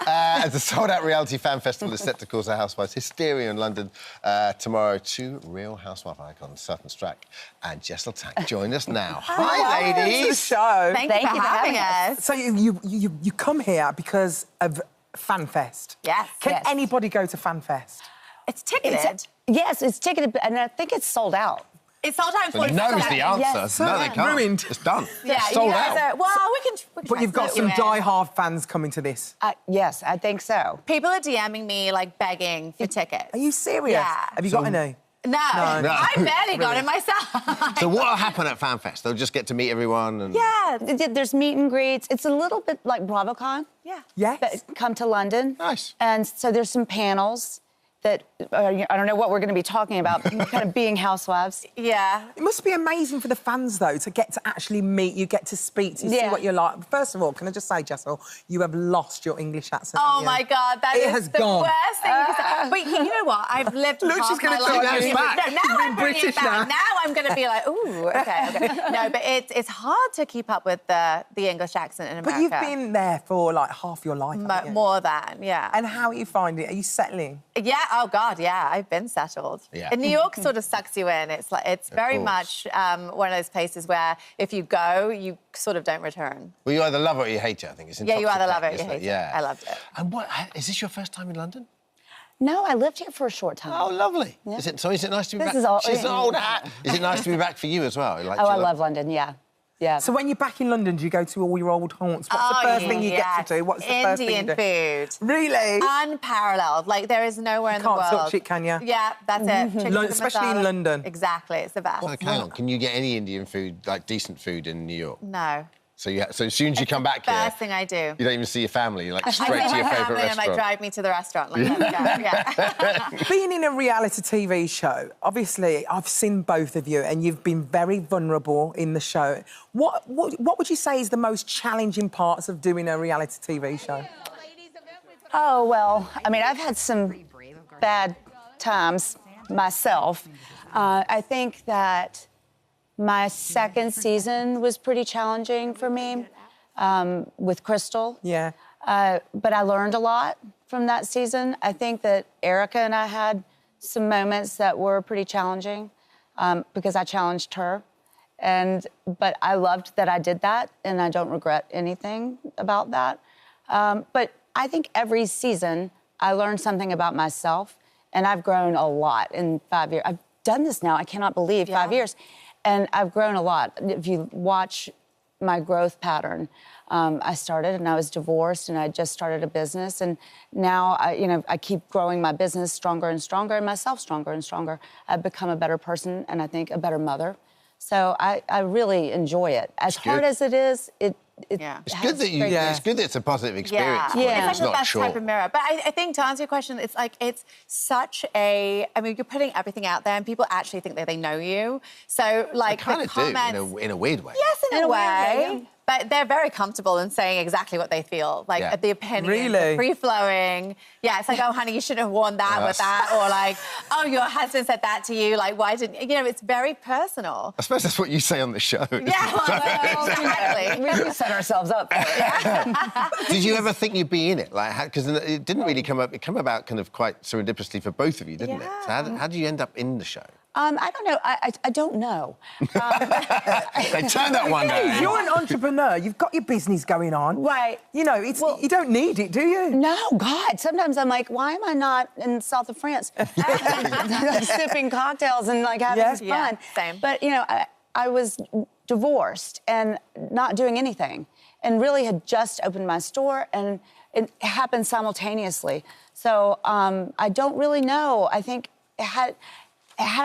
As the sold-out reality fan festival is set to cause the Housewives hysteria in London tomorrow, two real housewife icons, Sutton Stracke and Jessel Taank, join us now. Hi, ladies. To the show. Thank you for having us. So you come here because of FanFest. Yes. Can anybody go to FanFest? It's ticketed. Yes, it's ticketed, and I think it's sold out. It's sold out So for knows the answer. Yes. No, they can't. Ruined. It's done. Yeah, It's sold out. well, we can But you've got some die-hard fans coming to this. Yes, I think so. People are DMing me, like, begging for tickets. Are you serious? Yeah. Have you got any? No. I barely got it myself. So what'll happen at FanFest? They'll just get to meet everyone and... Yeah. There's meet and greets. It's a little bit like BravoCon. Yeah. Yes. But come to London. Nice. And so there's some panels that, I don't know what we're going to be talking about, kind of being housewives. Yeah. It must be amazing for the fans, though, to get to actually meet you, get to speak to you, see Yeah. what you're like. First of all, can I just say, Jessel, you have lost your English accent. Oh, my God, that is the gone. worst thing you can say. But you know what? I've lived Look, half she's gonna my try life. to bring it back. No, now She's I'm been bringing British it back. now. Now I'm going to be like, ooh, okay. No, but it's hard to keep up with the English accent in America. But you've been there for, like, half your life, haven't you? More than, yeah. And how are you finding it? Are you settling? Yeah, oh God, yeah, I've been settled. Yeah. And New York sort of sucks you in. It's very much one of those places where if you go, you sort of don't return. Well, you either love it or you hate it, I think. It's Yeah, you either love it or you intoxicating, hate isn't it. I loved it. And what, is this your first time in London? No, I lived here for a short time. Oh, lovely. Yeah. Is it nice to be This back? is all- She's an old hat. Is it nice to be back for you as well? Like, Oh, I love London, yeah. Yeah. So when you're back in London, do you go to all your old haunts? What's the first thing you get to do? What's the first thing you do? Indian food. Really? Unparalleled. Like, there is nowhere in the world. Can't touch it, can you? Yeah, that's it. Chicken tikka Especially in masala. London. Exactly, it's the best. Like, hang on, can you get any Indian food, like decent food in New York? No. So so as soon as you come back here... First thing I do. You don't even see your family, you're like I straight to see your my favourite family and restaurant. like drive me to the restaurant. Like, let's go. Yeah. Being in a reality TV show, obviously, I've seen both of you and you've been very vulnerable in the show. What would you say is the most challenging parts of doing a reality TV show? Oh, well, I mean, I've had some bad times myself. I think that my second season was pretty challenging for me with Crystal. Yeah. But I learned a lot from that season. I think that Erica and I had some moments that were pretty challenging because I challenged her. But I loved that I did that, and I don't regret anything about that. But I think every season I learned something about myself, and I've grown a lot in 5 years. I've done this now, I cannot believe, 5 years. And I've grown a lot. If you watch my growth pattern, I started and I was divorced and I just started a business. And now, I keep growing my business stronger and stronger and myself stronger and stronger. I've become a better person and I think a better mother. So I really enjoy it. As hard as it is, it's good that it's good that it's a positive experience. Yeah. It's like the best type of mirror. But I think to answer your question, it's like it's such a. I mean, you're putting everything out there, and people actually think that they know you. So like They kind the of comments, do in a weird way. yes, in a way. way, yeah. But they're very comfortable in saying exactly what they feel. Like the opinion, Really? the free-flowing. Yeah, it's like, oh, honey, you shouldn't have worn that with that. Or like, oh, your husband said that to you. Like, why didn't... You know, it's very personal. I suppose that's what you say on the show. Yeah, well, exactly. We set ourselves up for it. Did you ever think you'd be in it? Like, because it didn't really come up. It came about kind of quite serendipitously for both of you, didn't it? So how did you end up in the show? I don't know. I don't know. They turned up one day. You're an entrepreneur. You've got your business going on. Right. You know, you don't need it, do you? No, God. Sometimes I'm like, why am I not in south of France? Sipping cocktails and like having fun. Yeah, same. But, I was divorced and not doing anything and really had just opened my store and it happened simultaneously. So I don't really know. I think had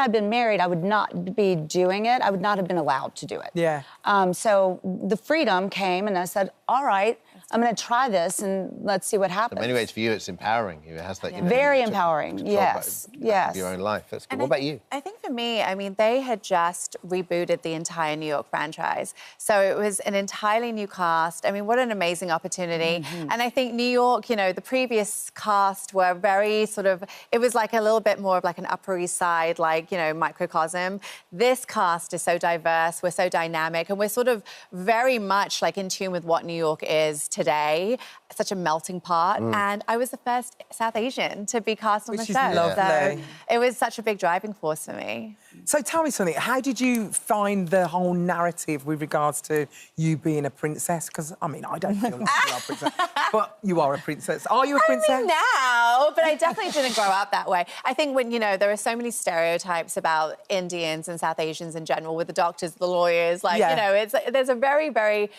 I been married, I would not be doing it. I would not have been allowed to do it. Yeah. So the freedom came, and I said, all right, I'm going to try this, and let's see what happens. In many ways, for you, it's empowering. It has that, Very empowering, yes, yes. Of your own life. That's good. What about you? I think for me, I mean, they had just rebooted the entire New York franchise. So it was an entirely new cast. I mean, what an amazing opportunity. And I think New York, the previous cast were very sort of, it was like a little bit more of like an Upper East Side, like, microcosm. This cast is so diverse, we're so dynamic, and we're sort of very much like in tune with what New York is today, such a melting pot. And I was the first South Asian to be cast on the Which show. is lovely. So it was such a big driving force for me. So tell me something, how did you find the whole narrative with regards to you being a princess? Because, I mean, I don't feel like you are a princess, but you are a princess. Are you a princess? I mean, now, but I definitely didn't grow up that way. I think when, you know, there are so many stereotypes about Indians and South Asians in general with the doctors, the lawyers, like, you know, there's a very, very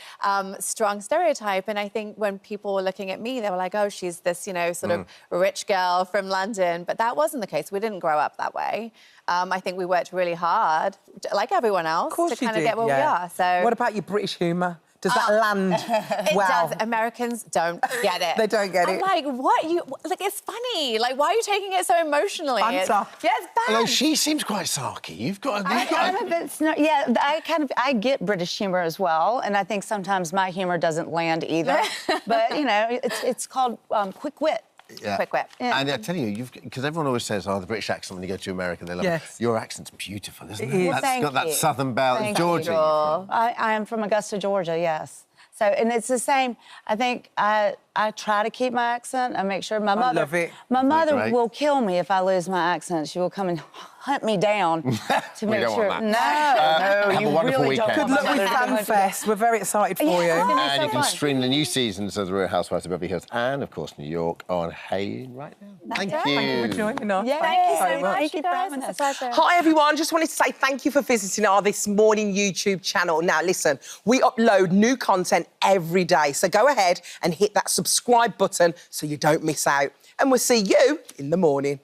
strong stereotype. And I think when people were looking at me, they were like, oh, she's this, you know, sort of rich girl from London. But that wasn't the case. We didn't grow up that way. I think we worked really hard, like everyone else, to kind of get where we are. So, what about your British humour? Does that land it well? does. Americans don't get it. They don't get it. I'm like, what? Like, it's funny. Like, why are you taking it so emotionally? Banter. It's bad. Although she seems quite sarky. You've got. I'm a bit I get British humor as well, and I think sometimes my humor doesn't land either. But you know, it's called quick wit. Yeah. Quick whip. And I tell you, because everyone always says, oh, the British accent when you go to America, they love it. Your accent's beautiful, isn't it? Well, That's got that southern belle. Georgia. I am from Augusta, Georgia, yes. So, and it's the same. I think I try to keep my accent. I make sure my mother... love it. My mother will kill me if I lose my accent. She will come and hunt me down to make sure... No, you really weekend. don't. Good luck with FanFest. We're very excited for you. And you can stream the new seasons of The Real Housewives of Beverly Hills and, of course, New York on Hayu right now. Thank you. Thank you for joining us. Yeah, Thank you so much. Thank you guys. It's a pleasure. Hi, everyone. Just wanted to say thank you for visiting our This Morning YouTube channel. Now, listen, we upload new content every day, so go ahead and hit that subscribe button so you don't miss out. And we'll see you in the morning.